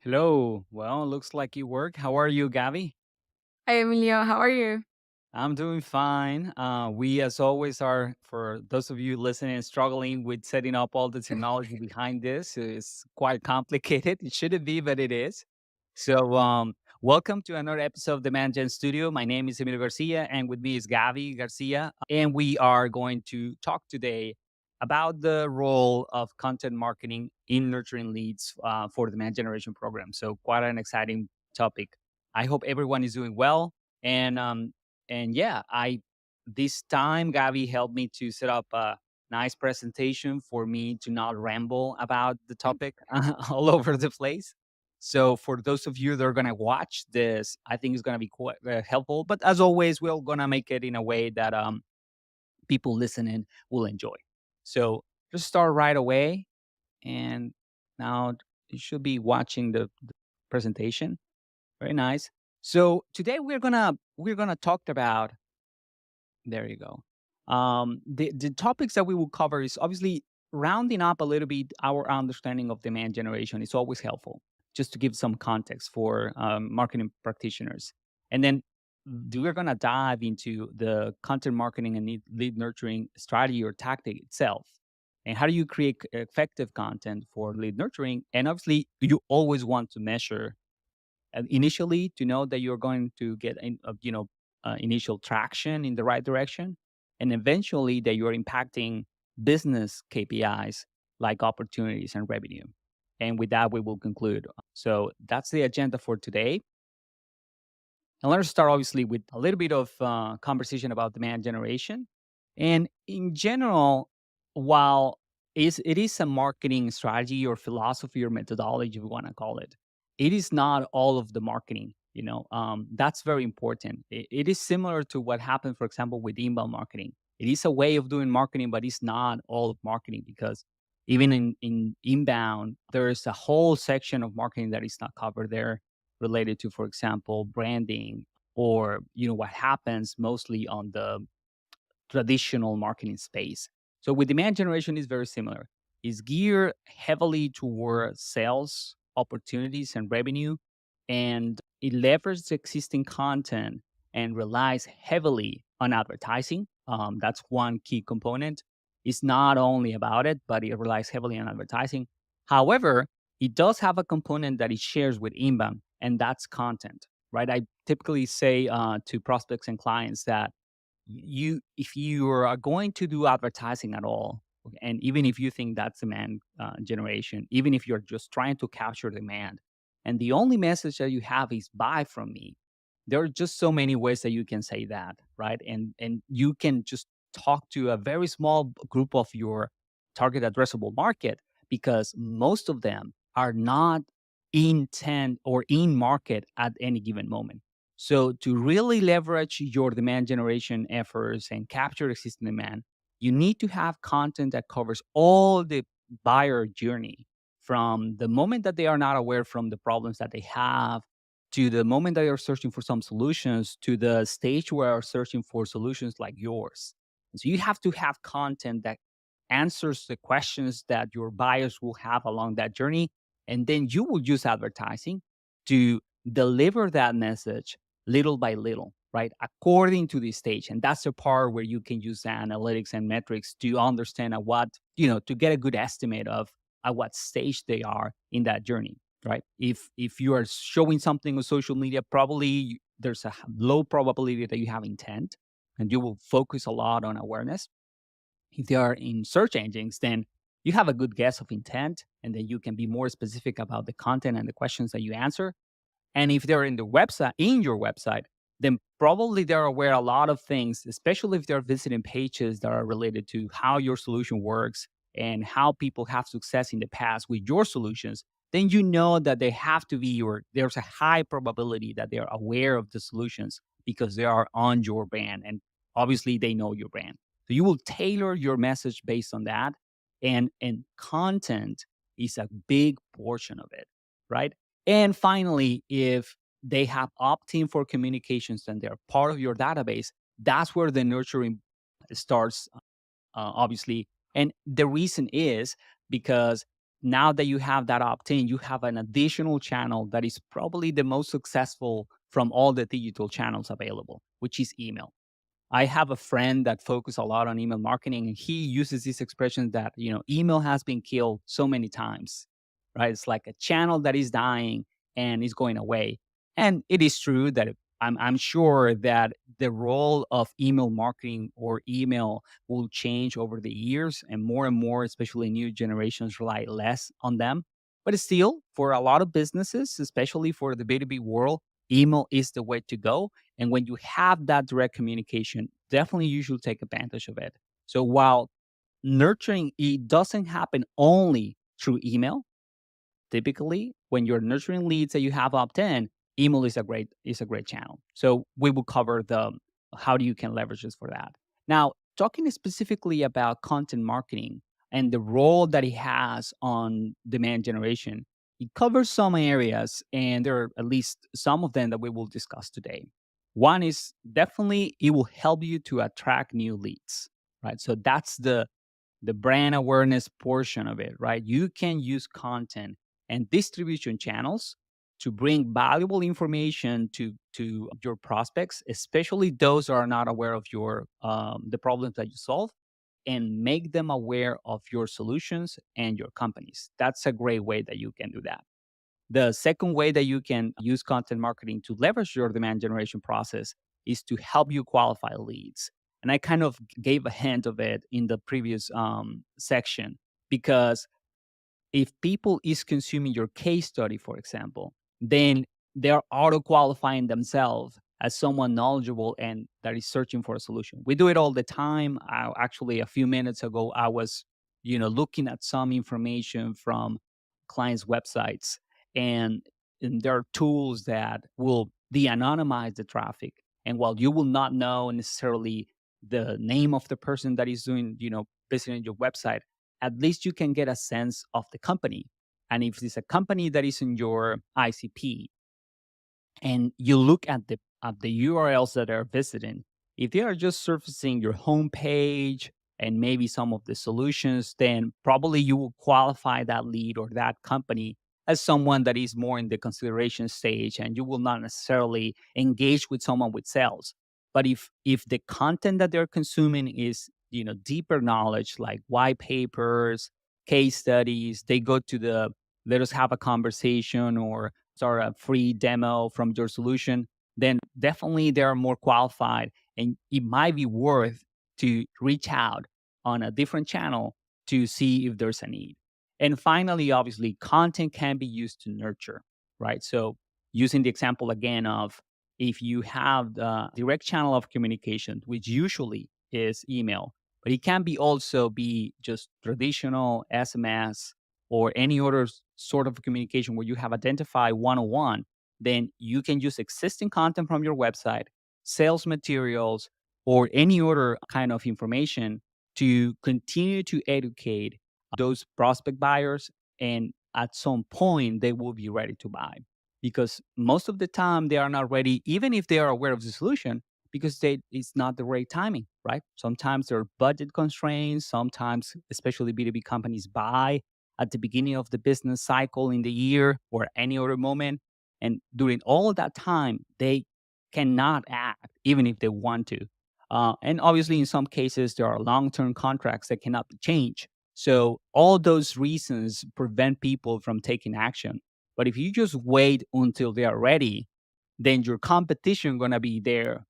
Hello. Well, looks like you work. How are you, Gabby? Hi, Emilio. How are you? I'm doing fine. We, as always, are, for those of you listening and struggling with setting up all the technology behind this, it's quite complicated. It shouldn't be, but it is. So, welcome to another episode of the Man Gen Studio. My name is Emilio Garcia, and with me is Gavi Garcia. And we are going to talk today about the role of content marketing in nurturing leads for the Man Generation program. So, quite an exciting topic. I hope everyone is doing well. And yeah, I this time Gavi helped me to set up a nice presentation for me to not ramble about the topic all over the place. So for those of you that are gonna watch this, I think it's gonna be quite helpful. But as always, we're gonna make it in a way that people listening will enjoy. So just start right away, and now you should be watching the presentation. Very nice. So today we're gonna talk about. There you go. The topics that we will cover is obviously rounding up a little bit our understanding of demand generation is always helpful, just to give some context for marketing practitioners. And then we're going to dive into the content marketing and lead nurturing strategy or tactic itself. And how do you create effective content for lead nurturing? And obviously, you always want to measure initially to know that you're going to get initial traction in the right direction, and eventually that you're impacting business KPIs like opportunities and revenue. And with that, we will conclude. So that's the agenda for today. And let's start obviously with a little bit of conversation about demand generation. And in general, while it is a marketing strategy or philosophy or methodology, if we want to call it, it is not all of the marketing. That's very important. It is similar to what happened, for example, with inbound marketing. It is a way of doing marketing, but it's not all of marketing because even in inbound, there is a whole section of marketing that is not covered there related to, for example, branding or what happens mostly on the traditional marketing space. So with demand generation is very similar. It's geared heavily toward sales opportunities and revenue, and it leverages existing content and relies heavily on advertising. That's one key component. It's not only about it, but it relies heavily on advertising. However, it does have a component that it shares with inbound, and that's content, right? I typically say to prospects and clients that if you are going to do advertising at all, okay, and even if you think that's demand generation, even if you're just trying to capture demand, and the only message that you have is buy from me, there are just so many ways that you can say that, right? And you can just talk to a very small group of your target addressable market because most of them are not intent or in market at any given moment. So to really leverage your demand generation efforts and capture existing demand, you need to have content that covers all the buyer journey from the moment that they are not aware from the problems that they have to the moment they are searching for some solutions to the stage where are searching for solutions like yours. So you have to have content that answers the questions that your buyers will have along that journey. And then you will use advertising to deliver that message little by little, right? According to the stage. And that's the part where you can use the analytics and metrics to understand at what, to get a good estimate of at what stage they are in that journey, right? If you are showing something on social media, probably there's a low probability that you have intent and you will focus a lot on awareness. If they are in search engines, then you have a good guess of intent and then you can be more specific about the content and the questions that you answer. And if they're in your website, then probably they're aware a lot of things, especially if they're visiting pages that are related to how your solution works and how people have success in the past with your solutions. Then you know that they have to be there's a high probability that they're aware of the solutions because they are on your brand. And obviously they know your brand. So you will tailor your message based on that. And content is a big portion of it, right? And finally, if they have opt-in for communications and they're part of your database, that's where the nurturing starts, obviously. And the reason is because now that you have that opt-in, you have an additional channel that is probably the most successful from all the digital channels available, which is email. I have a friend that focuses a lot on email marketing, and he uses this expression that, email has been killed so many times, right? It's like a channel that is dying and is going away. And it is true that I'm sure that the role of email marketing or email will change over the years, and more, especially new generations, rely less on them. But still, for a lot of businesses, especially for the B2B world, email is the way to go, and when you have that direct communication, definitely you should take advantage of it. So while nurturing, it doesn't happen only through email. Typically, when you're nurturing leads that you have opt-in, email is a great channel. So we will cover the how do you can leverage this for that. Now, talking specifically about content marketing and the role that it has on demand generation, it covers some areas, and there are at least some of them that we will discuss today. One is definitely it will help you to attract new leads, right? So that's the brand awareness portion of it, right? You can use content and distribution channels to bring valuable information to your prospects, especially those who are not aware of your the problems that you solve, and make them aware of your solutions and your companies. That's a great way that you can do that. The second way that you can use content marketing to leverage your demand generation process is to help you qualify leads. And I kind of gave a hint of it in the previous section, because if people is consuming your case study, for example, then they're auto qualifying themselves as someone knowledgeable and that is searching for a solution. We do it all the time. Actually, a few minutes ago, I was, looking at some information from clients' websites, and, and there are tools that will de-anonymize the traffic. And while you will not know necessarily the name of the person that is doing, visiting your website, at least you can get a sense of the company. And if it's a company that is in your ICP, and you look at the URLs that are visiting, if they are just surfacing your homepage and maybe some of the solutions, then probably you will qualify that lead or that company as someone that is more in the consideration stage, and you will not necessarily engage with someone with sales. But if the content that they're consuming is, deeper knowledge like white papers, case studies, they go to the let us have a conversation or start a free demo from your solution, then definitely they are more qualified, and it might be worth to reach out on a different channel to see if there's a need. And finally, obviously, content can be used to nurture, right? So using the example again of, if you have the direct channel of communication, which usually is email, but it can be also be just traditional SMS or any other sort of communication where you have identified one-on-one, then you can use existing content from your website, sales materials, or any other kind of information to continue to educate those prospect buyers. And at some point, they will be ready to buy, because most of the time they are not ready, even if they are aware of the solution, because it's not the right timing, right? Sometimes there are budget constraints. Sometimes, especially B2B companies, buy at the beginning of the business cycle in the year or any other moment. And during all that time, they cannot act even if they want to. And obviously, in some cases, there are long term contracts that cannot be changed. So, all those reasons prevent people from taking action. But if you just wait until they are ready, then your competition going to be there,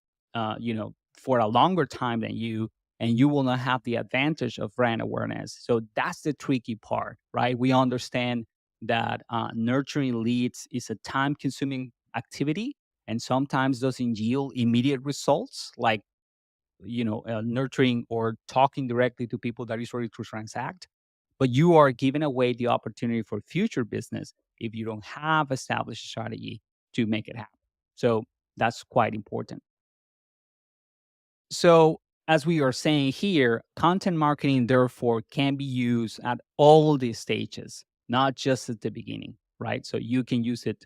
for a longer time than you, and you will not have the advantage of brand awareness. So that's the tricky part, right? We understand that nurturing leads is a time-consuming activity, and sometimes doesn't yield immediate results, like nurturing or talking directly to people that is ready to transact. But you are giving away the opportunity for future business if you don't have established strategy to make it happen. So that's quite important. So, as we are saying here, content marketing therefore can be used at all these stages, not just at the beginning, right? So, you can use it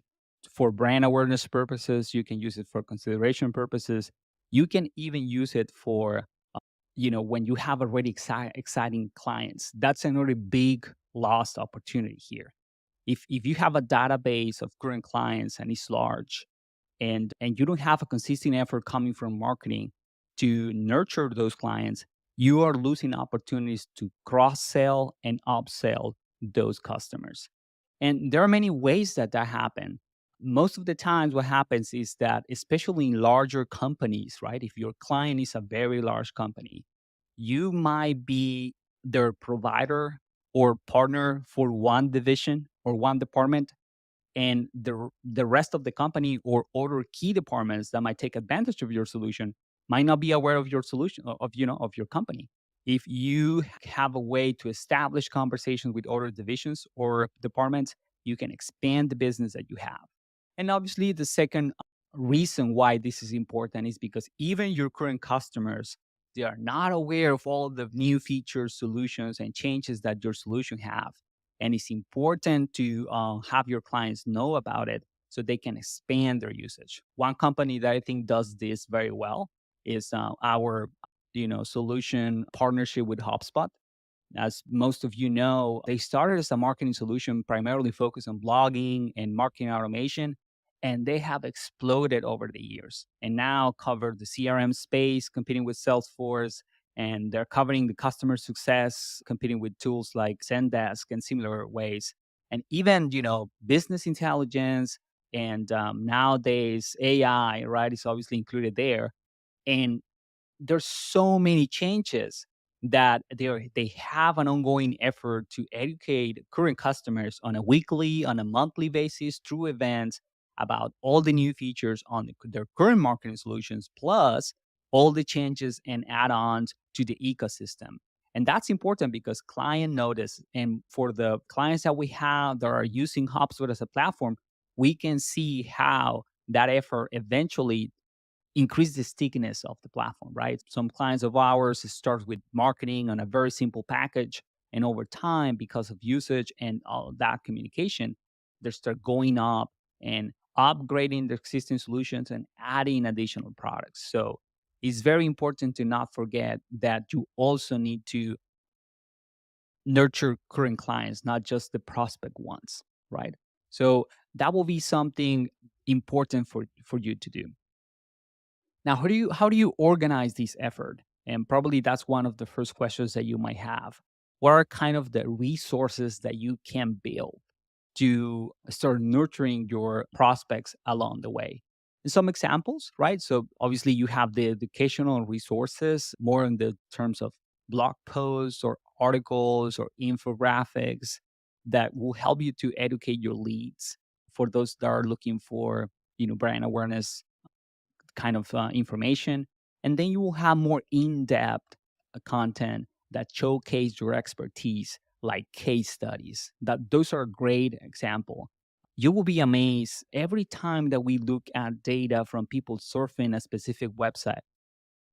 for brand awareness purposes, you can use it for consideration purposes, you can even use it for when you have already exciting clients, that's another big lost opportunity here. If you have a database of current clients and it's large, and you don't have a consistent effort coming from marketing to nurture those clients, you are losing opportunities to cross sell and upsell those customers. And there are many ways that happen. Most of the times what happens is that, especially in larger companies, right? If your client is a very large company, you might be their provider or partner for one division or one department, and the rest of the company or other key departments that might take advantage of your solution might not be aware of your solution, of your company. If you have a way to establish conversations with other divisions or departments, you can expand the business that you have. And obviously the second reason why this is important is because even your current customers, they are not aware of all the new features, solutions, and changes that your solution have, and it's important to have your clients know about it so they can expand their usage. One company that I think does this very well is our solution partnership with HubSpot. As most of you know, they started as a marketing solution primarily focused on blogging and marketing automation, and they have exploded over the years and now cover the CRM space, competing with Salesforce, and they're covering the customer success, competing with tools like Zendesk and similar ways, and even business intelligence, and nowadays AI, right, is obviously included there. And there's so many changes that they have an ongoing effort to educate current customers on a weekly, on a monthly basis through events about all the new features on their current marketing solutions, plus all the changes and add-ons to the ecosystem. And that's important because client notice. And for the clients that we have that are using HubSpot as a platform, we can see how that effort eventually increase the stickiness of the platform, right? Some clients of ours start with marketing on a very simple package, and over time, because of usage and all of that communication, they start going up and upgrading the existing solutions and adding additional products. So it's very important to not forget that you also need to nurture current clients, not just the prospect ones, right? So that will be something important for you to do. Now, how do you organize this effort? And probably that's one of the first questions that you might have. What are kind of the resources that you can build to start nurturing your prospects along the way? And some examples, right? So obviously you have the educational resources more in the terms of blog posts or articles or infographics that will help you to educate your leads for those that are looking for, brand awareness kind of information. And then you will have more in-depth content that showcase your expertise, like case studies. That those are a great example. You will be amazed every time that we look at data from people surfing a specific website.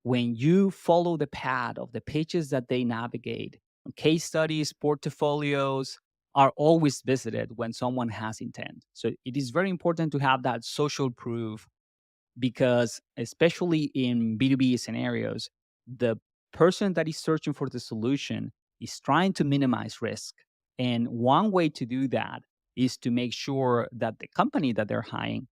When you follow the path of the pages that they navigate, case studies, portfolios are always visited when someone has intent. So it is very important to have that social proof, because especially in B2B scenarios, the person that is searching for the solution is trying to minimize risk. And one way to do that is to make sure that the company that they're hiring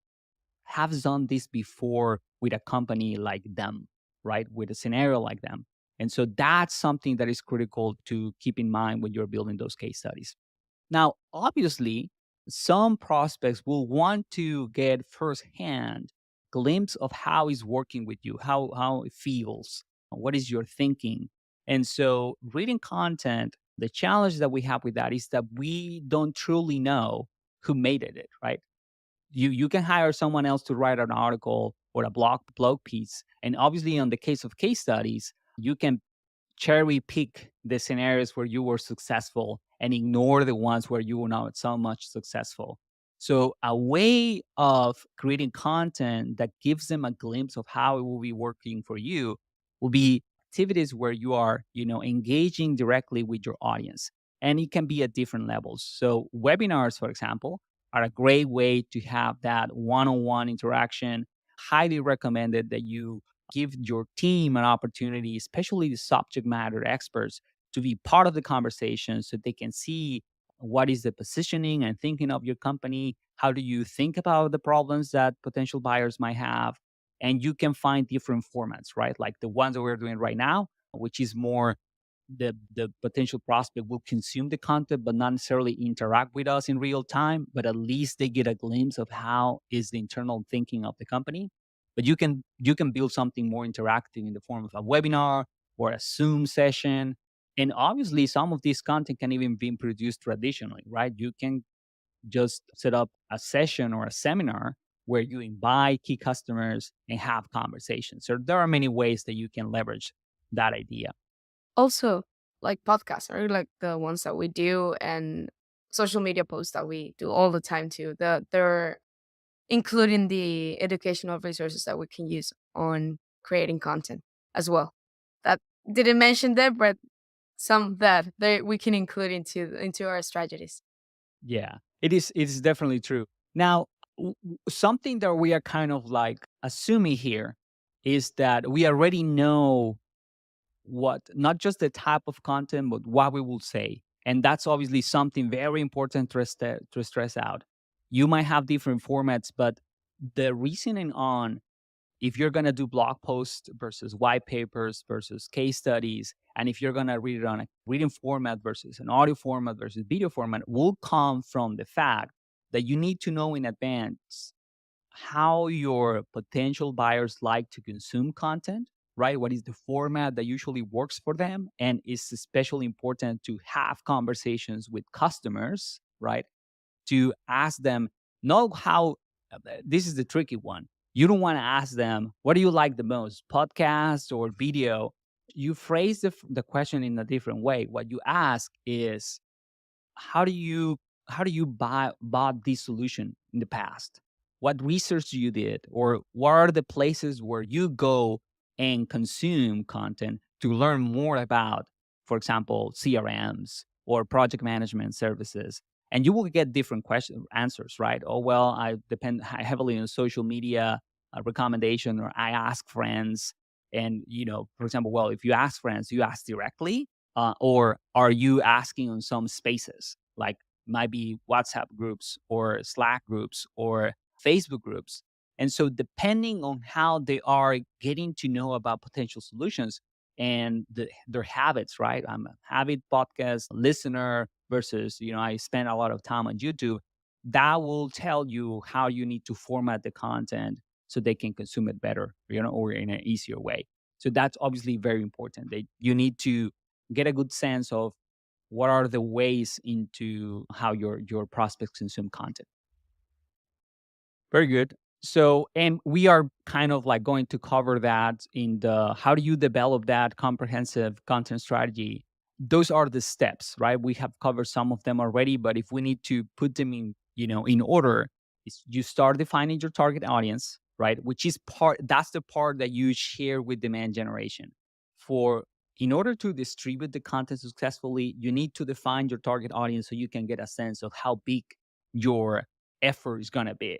has done this before with a company like them, right? With a scenario like them. And so that's something that is critical to keep in mind when you're building those case studies. Now, obviously, some prospects will want to get firsthand glimpse of how it's working with you, how it feels, what is your thinking. And so reading content, the challenge that we have with that is that we don't truly know who made it, right? You can hire someone else to write an article or a blog piece. And obviously on the case of case studies, you can cherry pick the scenarios where you were successful and ignore the ones where you were not so much successful. So, a way of creating content that gives them a glimpse of how it will be working for you will be activities where you are, engaging directly with your audience. And it can be at different levels. So, webinars, for example, are a great way to have that one on one interaction. Highly recommended that you give your team an opportunity, especially the subject matter experts, to be part of the conversation so they can see what is the positioning and thinking of your company. How do you think about the problems that potential buyers might have? And you can find different formats, right? Like the ones that we're doing right now, which is more the potential prospect will consume the content but not necessarily interact with us in real time, but at least they get a glimpse of how is the internal thinking of the company. But you can build something more interactive in the form of a webinar or a Zoom session. And obviously some of this content can even be produced traditionally, right? You can just set up a session or a seminar where you invite key customers and have conversations. So there are many ways that you can leverage that idea. Also, like podcasts or like the ones that we do and social media posts that we do all the time too. They're including the educational resources that we can use on creating content as well. That didn't mention that, but some that we can include into our strategies. Yeah, it is definitely true. Now, something that we are kind of like assuming here is that we already know what not just the type of content, but what we will say. And that's obviously something very important to stress out. You might have different formats, but the reasoning on if you're going to do blog posts versus white papers versus case studies, and if you're going to read it on a reading format versus an audio format versus video format, will come from the fact that you need to know in advance how your potential buyers like to consume content, right? What is the format that usually works for them? And it's especially important to have conversations with customers, right? To ask them, know how this is the tricky one. You don't want to ask them, what do you like the most, podcast or video? You phrase the question in a different way. What you ask is, how do you bought this solution in the past? What research you did, or what are the places where you go and consume content to learn more about, for example, CRMs or project management services? And you will get different question answers, right? Oh well, I depend heavily on social media recommendation, or I ask friends. And for example, well, if you ask friends, you ask directly, or are you asking on some spaces like might be WhatsApp groups or Slack groups or Facebook groups? And so, depending on how they are getting to know about potential solutions and their habits, right? I'm a habit podcast listener versus, I spend a lot of time on YouTube. That will tell you how you need to format the content so they can consume it better, or in an easier way. So that's obviously very important. That you need to get a good sense of what are the ways into how your prospects consume content. Very good. So, and we are kind of like going to cover that in the how do you develop that comprehensive content strategy. Those are the steps, right? We have covered some of them already, but if we need to put them in order, is you start defining your target audience, right? Which is that's the part that you share with demand generation. For In order to distribute the content successfully, you need to define your target audience so you can get a sense of how big your effort is going to be,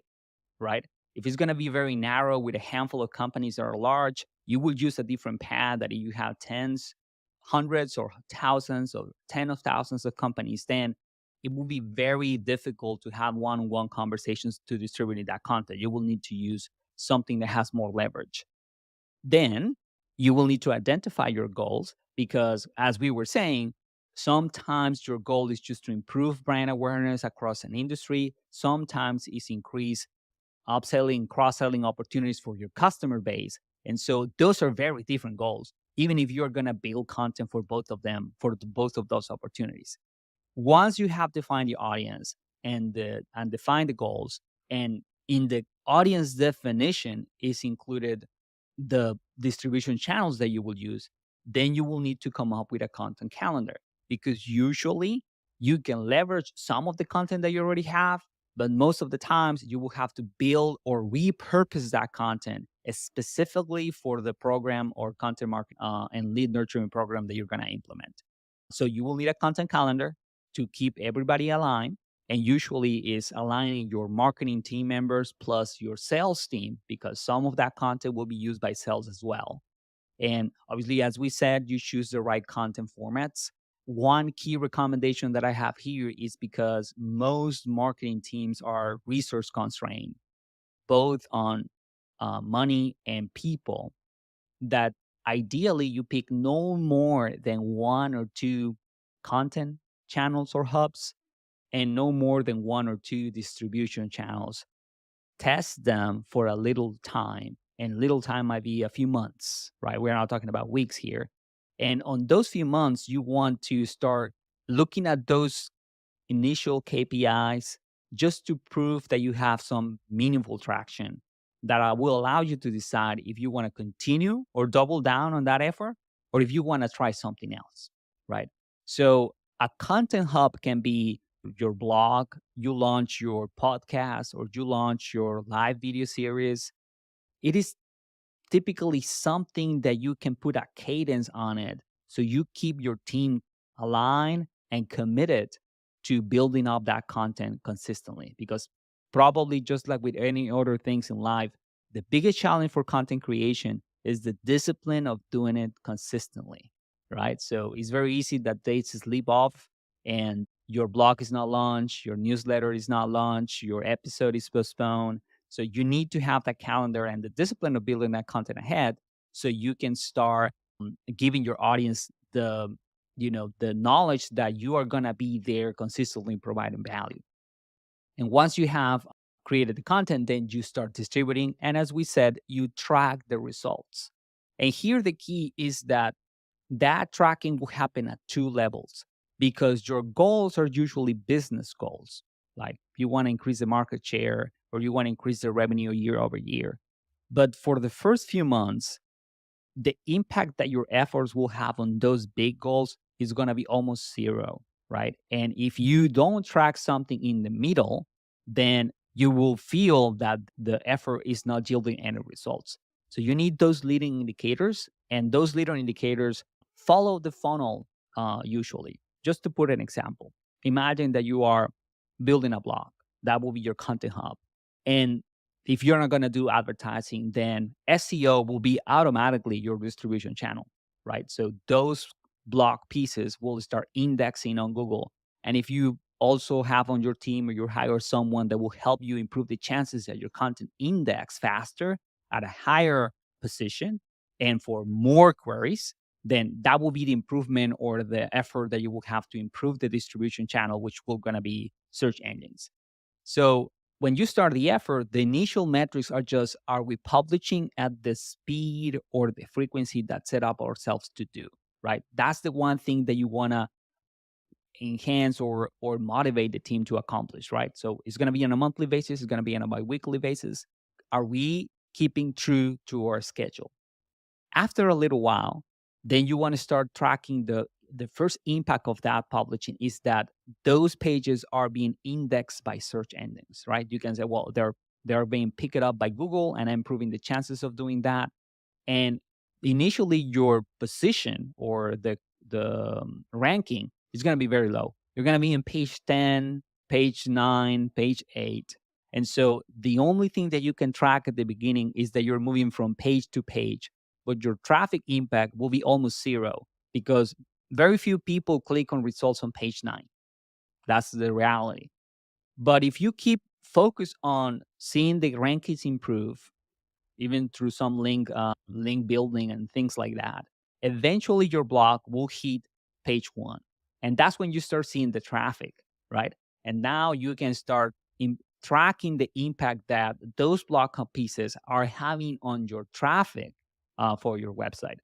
right? If it's going to be very narrow with a handful of companies that are large, you will use a different path that if you have tens, hundreds, or thousands or tens of thousands of companies, then it will be very difficult to have one-on-one conversations to distribute that content. You will need to use something that has more leverage. Then you will need to identify your goals because, as we were saying, sometimes your goal is just to improve brand awareness across an industry. Sometimes it's increase upselling, cross-selling opportunities for your customer base. And so those are very different goals, even if you're going to build content for both of them, for both of those opportunities. Once you have defined the audience and defined the goals, and in the audience definition is included the distribution channels that you will use, then you will need to come up with a content calendar, because usually you can leverage some of the content that you already have, but most of the times you will have to build or repurpose that content specifically for the program or content market and lead nurturing program that you're going to implement. So you will need a content calendar to keep everybody aligned. and usually is aligning your marketing team members plus your sales team, because some of that content will be used by sales as well. And obviously, as we said, you choose the right content formats. One key recommendation that I have here is because most marketing teams are resource constrained, both on money and people, that ideally you pick no more than one or two content channels or hubs, and no more than one or two distribution channels. Test them for a little time, and little time might be a few months, right? We're not talking about weeks here. And on those few months, you want to start looking at those initial KPIs just to prove that you have some meaningful traction that will allow you to decide if you want to continue or double down on that effort, or if you want to try something else, right? So a content hub can be your blog, you launch your podcast, or you launch your live video series. It is typically something that you can put a cadence on it, so you keep your team aligned and committed to building up that content consistently. Because probably just like with any other things in life, the biggest challenge for content creation is the discipline of doing it consistently, right? So it's very easy that dates slip off and your blog is not launched, your newsletter is not launched, your episode is postponed. So you need to have that calendar and the discipline of building that content ahead, so you can start giving your audience the knowledge that you are going to be there consistently providing value. And once you have created the content, then you start distributing, and as we said, you track the results. And here the key is that that tracking will happen at two levels, because your goals are usually business goals. Like you want to increase the market share or you want to increase the revenue year over year. But for the first few months, the impact that your efforts will have on those big goals is going to be almost zero, right? And if you don't track something in the middle, then you will feel that the effort is not yielding any results. So you need those leading indicators, and those leading indicators follow the funnel usually. Just to put an example, imagine that you are building a blog, that will be your content hub. And if you're not going to do advertising, then SEO will be automatically your distribution channel, right? So those blog pieces will start indexing on Google. And if you also have on your team or you hire someone that will help you improve the chances that your content index faster at a higher position and for more queries, then that will be the improvement or the effort that you will have to improve the distribution channel, which will going to be search engines. So when you start the effort, the initial metrics are just, are we publishing at the speed or the frequency that set up ourselves to do, right? That's the one thing that you want to enhance or motivate the team to accomplish, right? So it's going to be on a monthly basis, it's going to be on a bi-weekly basis. Are we keeping true to our schedule? After a little while, then you want to start tracking the first impact of that publishing is that those pages are being indexed by search engines, right? You can say, well, they're being picked up by Google and improving the chances of doing that. And initially your position or the ranking is going to be very low. You're going to be in page 10, page 9, page 8. And so the only thing that you can track at the beginning is that you're moving from page to page, but your traffic impact will be almost zero, because very few people click on results on page 9. That's the reality. But if you keep focus on seeing the rankings improve, even through some link building and things like that, eventually your blog will hit page 1, and that's when you start seeing the traffic, right? And now you can start tracking the impact that those blog pieces are having on your traffic for your website.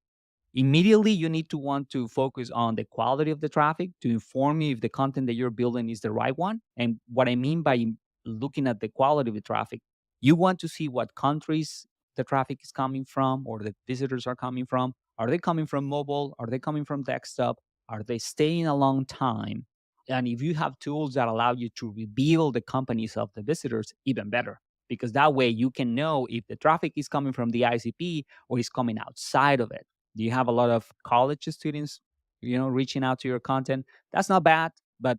Immediately you need to want to focus on the quality of the traffic to inform you if the content that you're building is the right one. And what I mean by looking at the quality of the traffic, you want to see what countries the traffic is coming from or the visitors are coming from. Are they coming from mobile? Are they coming from desktop? Are they staying a long time? And if you have tools that allow you to reveal the companies of the visitors, even better, because that way you can know if the traffic is coming from the ICP or is coming outside of it. Do you have a lot of college students, reaching out to your content? That's not bad, but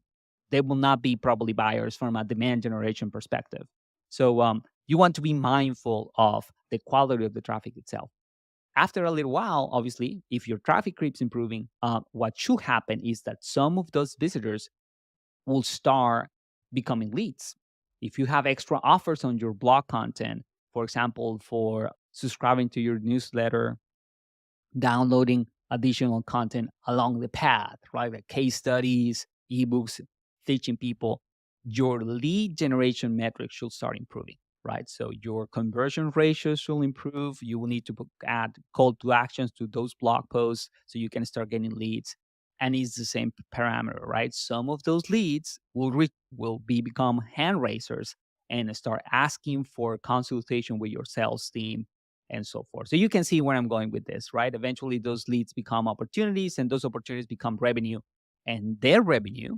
they will not be probably buyers from a demand generation perspective. So you want to be mindful of the quality of the traffic itself. After a little while, obviously, if your traffic keeps improving, what should happen is that some of those visitors will start becoming leads. If you have extra offers on your blog content, for example, for subscribing to your newsletter, downloading additional content along the path, right? Like case studies, ebooks, teaching people, your lead generation metrics should start improving, right? So your conversion ratios should improve. You will need to add call to actions to those blog posts so you can start getting leads. And it's the same parameter, right? Some of those leads will be become hand raisers and start asking for consultation with your sales team and so forth. So you can see where I'm going with this, right? Eventually, those leads become opportunities, and those opportunities become revenue, and their revenue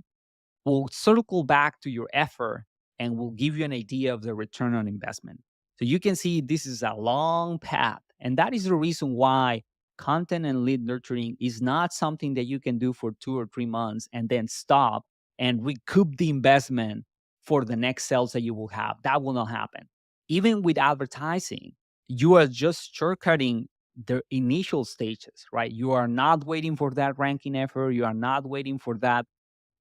will circle back to your effort and will give you an idea of the return on investment. So you can see this is a long path, and that is the reason why content and lead nurturing is not something that you can do for 2 or 3 months and then stop and recoup the investment for the next sales that you will have. That will not happen. Even with advertising, you are just shortcutting the initial stages, right? You are not waiting for that ranking effort. You are not waiting for that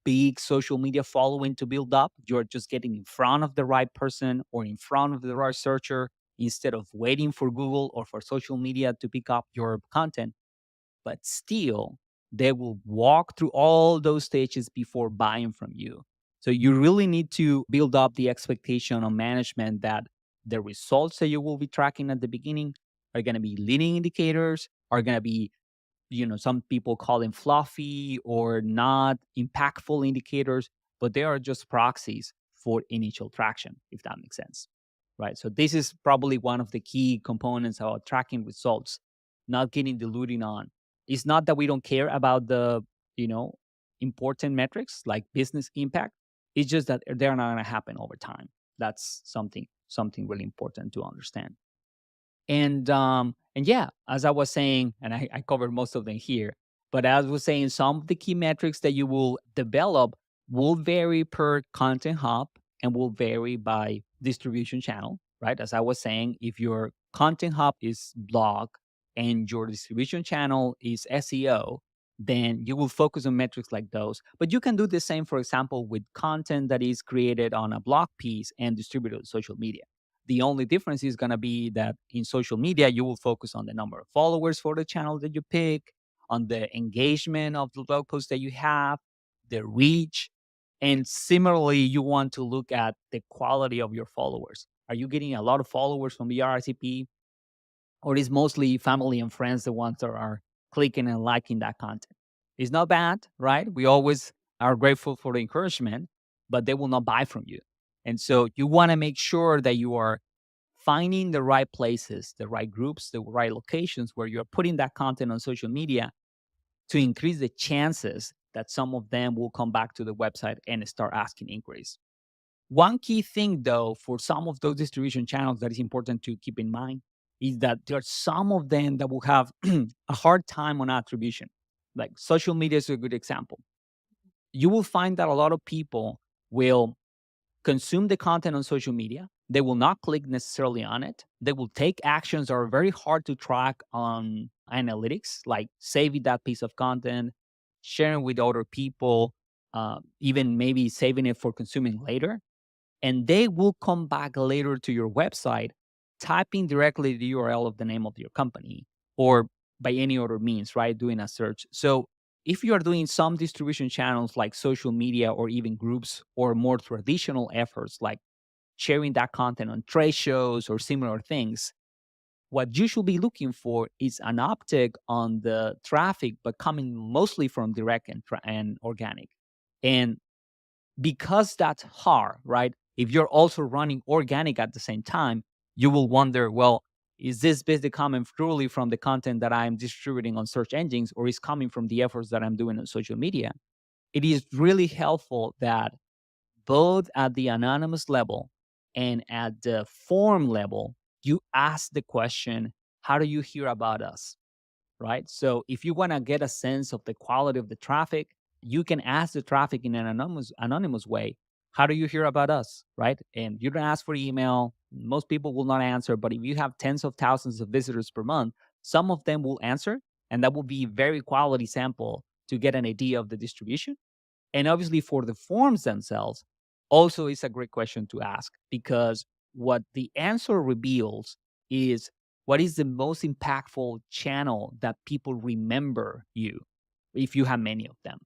big social media following to build up. You're just getting in front of the right person or in front of the right searcher instead of waiting for Google or for social media to pick up your content. But still, they will walk through all those stages before buying from you. So you really need to build up the expectation on management that the results that you will be tracking at the beginning are going to be leading indicators, are going to be, some people call them fluffy or not impactful indicators, but they are just proxies for initial traction, if that makes sense. Right. So this is probably one of the key components of tracking results, not getting diluting on. It's not that we don't care about the, you know, important metrics like business impact. It's just that they're not going to happen over time. That's something really important to understand. And yeah, as I was saying, and I covered most of them here, but as I was saying, some of the key metrics that you will develop will vary per content hub and will vary by distribution channel, right? As I was saying, if your content hub is blog and your distribution channel is SEO, then you will focus on metrics like those. But you can do the same, for example, with content that is created on a blog piece and distributed on social media. The only difference is going to be that in social media, you will focus on the number of followers for the channel that you pick, on the engagement of the blog post that you have, the reach. And similarly, you want to look at the quality of your followers. Are you getting a lot of followers from the RSCP? Or is mostly family and friends the ones that are clicking and liking that content? It's not bad, right? We always are grateful for the encouragement, but they will not buy from you. And so you want to make sure that you are finding the right places, the right groups, the right locations where you're putting that content on social media to increase the chances that some of them will come back to the website and start asking inquiries. One key thing, though, for some of those distribution channels that is important to keep in mind is that there are some of them that will have a hard time on attribution. Like social media is a good example. You will find that a lot of people will consume the content on social media. They will not click necessarily on it. They will take actions that are very hard to track on analytics, like saving that piece of content, sharing with other people, even maybe saving it for consuming later. And they will come back later to your website, typing directly the URL of the name of your company or by any other means, right? Doing a search. So if you are doing some distribution channels like social media or even groups or more traditional efforts like sharing that content on trade shows or similar things, what you should be looking for is an uptick on the traffic, but coming mostly from direct and organic. And because that's hard, right? If you're also running organic at the same time, you will wonder, well, is this basically coming purely from the content that I'm distributing on search engines or is coming from the efforts that I'm doing on social media? It is really helpful that both at the anonymous level and at the form level, you ask the question, how do you hear about us? Right? So if you want to get a sense of the quality of the traffic, you can ask the traffic in an anonymous way. How do you hear about us, right? And you don't ask for email. Most people will not answer, but if you have tens of thousands of visitors per month, some of them will answer, and that will be very quality sample to get an idea of the distribution. And obviously, for the forms themselves, also is a great question to ask, because what the answer reveals is what is the most impactful channel that people remember you, if you have many of them.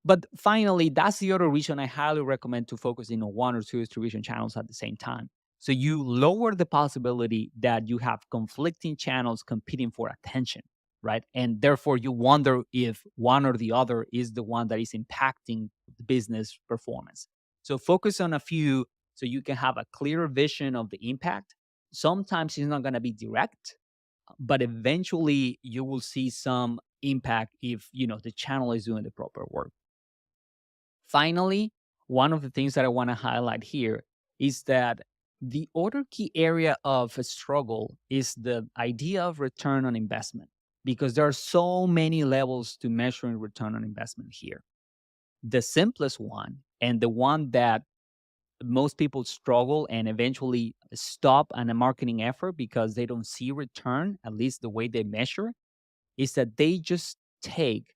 But finally, that's the other reason I highly recommend to focus in on one or two distribution channels at the same time. So you lower the possibility that you have conflicting channels competing for attention, right? And therefore, you wonder if one or the other is the one that is impacting the business performance. So focus on a few so you can have a clear vision of the impact. Sometimes it's not going to be direct, but eventually you will see some impact if the channel is doing the proper work. Finally, one of the things that I want to highlight here is that the other key area of a struggle is the idea of return on investment, because there are so many levels to measuring return on investment here. The simplest one, and the one that most people struggle and eventually stop on a marketing effort because they don't see return, at least the way they measure, is that they just take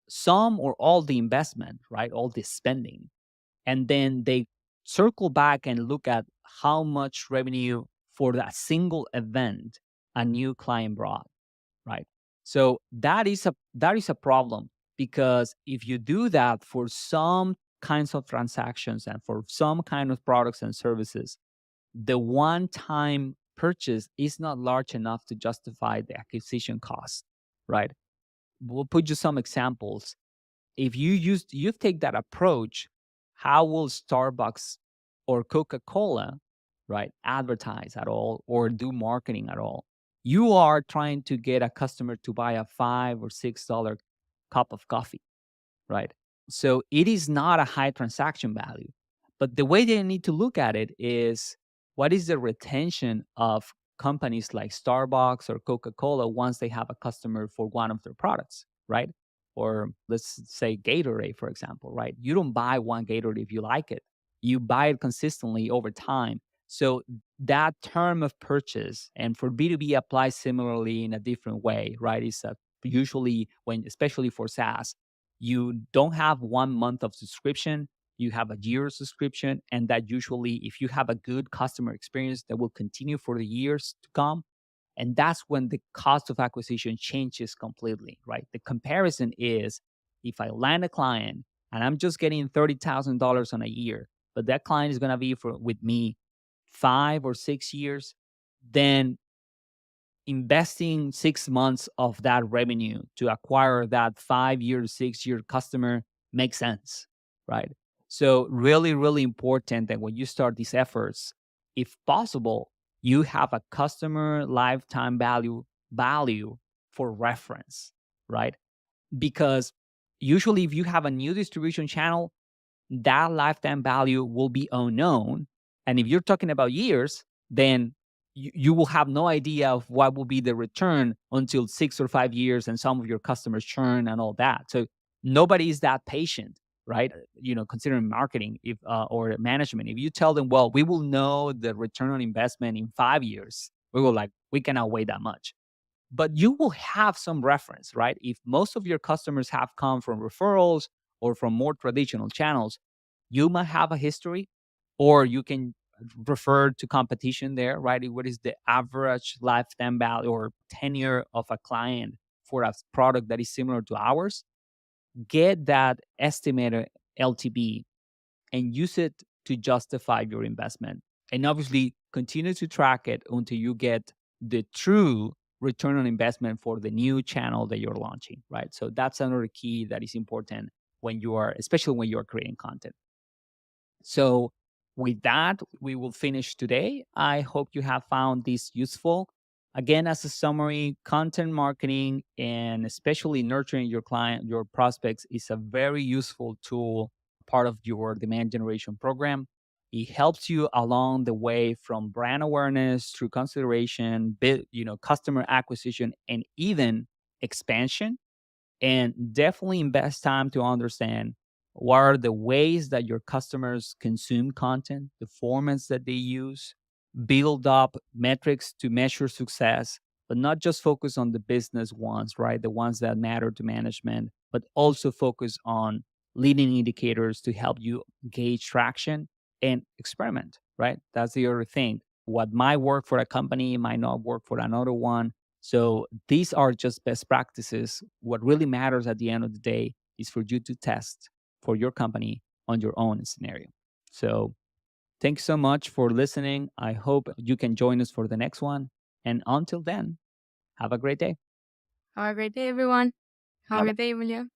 some or all the investment, right? All the spending, and then they circle back and look at how much revenue for that single event a new client brought, right? So that is a problem, because if you do that for some kinds of transactions and for some kind of products and services, the one time purchase is not large enough to justify the acquisition cost, right? We'll put you some examples. If you take that approach, how will Starbucks or Coca-Cola, right, advertise at all or do marketing at all? You are trying to get a customer to buy a $5 or $6 cup of coffee, right? So it is not a high transaction value. But the way they need to look at it is, what is the retention of companies like Starbucks or Coca-Cola once they have a customer for one of their products, right? Or let's say Gatorade, for example, right? You don't buy one Gatorade if you like it. You buy it consistently over time. So that term of purchase, and for B2B applies similarly in a different way, right? Is usually when, especially for SaaS, you don't have 1 month of subscription, you have a year subscription, and that usually, if you have a good customer experience, that will continue for the years to come. And that's when the cost of acquisition changes completely, right? The comparison is, if I land a client and I'm just getting $30,000 on a year, but that client is going to be with me 5 or 6 years, then investing 6 months of that revenue to acquire that 5 year, 6 year customer makes sense, right? So, really, really important that when you start these efforts, if possible, you have a customer lifetime value for reference, right? Because usually, if you have a new distribution channel, that lifetime value will be unknown. And if you're talking about years, then you will have no idea of what will be the return until 6 or 5 years, and some of your customers churn and all that. So nobody is that patient, right? Considering marketing, if or management, if you tell them, well, we will know the return on investment in 5 years, we cannot wait that much. But you will have some reference, right? If most of your customers have come from referrals or from more traditional channels, you might have a history, or you can refer to competition there, right? What is the average lifetime value or tenure of a client for a product that is similar to ours? Get that estimated LTV and use it to justify your investment. And obviously, continue to track it until you get the true return on investment for the new channel that you're launching, right? So that's another key that is important when you are, especially when you are creating content. So, with that, we will finish today. I hope you have found this useful. Again, as a summary, content marketing and especially nurturing your client, your prospects, is a very useful tool, part of your demand generation program. It helps you along the way from brand awareness through consideration, customer acquisition, and even expansion. and definitely invest time to understand what are the ways that your customers consume content, the formats that they use, build up metrics to measure success, but not just focus on the business ones, right? The ones that matter to management, but also focus on leading indicators to help you gauge traction and experiment, right? That's the other thing. What might work for a company might not work for another one. So these are just best practices. What really matters at the end of the day is for you to test for your company on your own scenario. So thanks so much for listening. I hope you can join us for the next one. And until then, have a great day. Have a great day, everyone. Have a Bye. great day, Emilia.